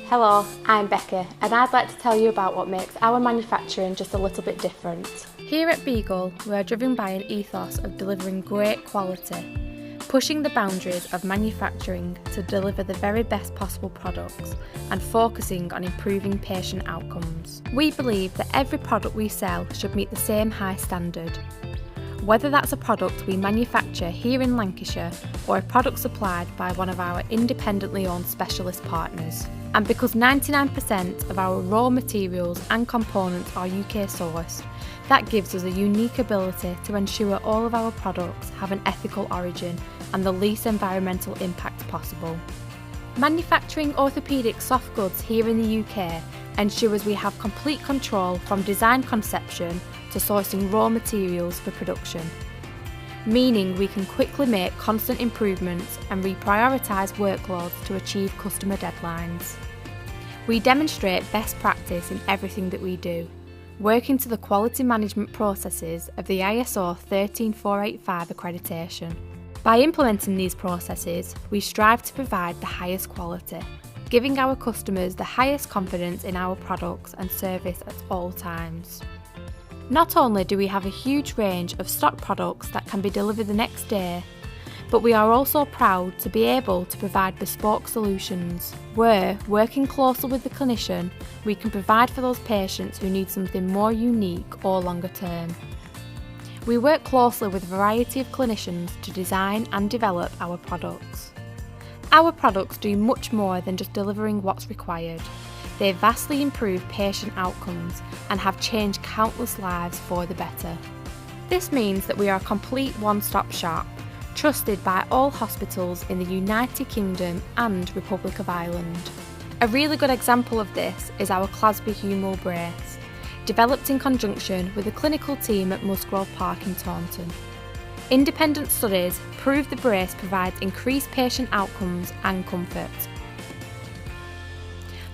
Hello, I'm Becca and I'd like to tell you about what makes our manufacturing just a little bit different. Here at Beagle, we are driven by an ethos of delivering great quality, pushing the boundaries of manufacturing to deliver the very best possible products and focusing on improving patient outcomes. We believe that every product we sell should meet the same high standard. Whether that's a product we manufacture here in Lancashire or a product supplied by one of our independently owned specialist partners. And because 99% of our raw materials and components are UK sourced, that gives us a unique ability to ensure all of our products have an ethical origin and the least environmental impact possible. Manufacturing orthopaedic soft goods here in the UK ensures we have complete control from design conception to sourcing raw materials for production, meaning we can quickly make constant improvements and reprioritise workloads to achieve customer deadlines. We demonstrate best practice in everything that we do, working to the quality management processes of the ISO 13485 accreditation. By implementing these processes, we strive to provide the highest quality, giving our customers the highest confidence in our products and service at all times. Not only do we have a huge range of stock products that can be delivered the next day, but we are also proud to be able to provide bespoke solutions where, working closely with the clinician, we can provide for those patients who need something more unique or longer term. We work closely with a variety of clinicians to design and develop our products. Our products do much more than just delivering what's required. They vastly improve patient outcomes and have changed countless lives for the better. This means that we are a complete one-stop shop, trusted by all hospitals in the United Kingdom and Republic of Ireland. A really good example of this is our Clasby humeral brace, developed in conjunction with a clinical team at Musgrove Park in Taunton. Independent studies prove the brace provides increased patient outcomes and comfort.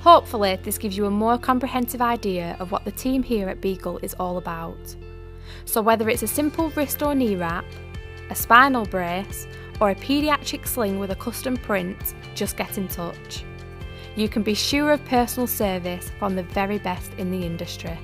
Hopefully, this gives you a more comprehensive idea of what the team here at Beagle is all about. So whether it's a simple wrist or knee wrap, a spinal brace, or a paediatric sling with a custom print, just get in touch. You can be sure of personal service from the very best in the industry.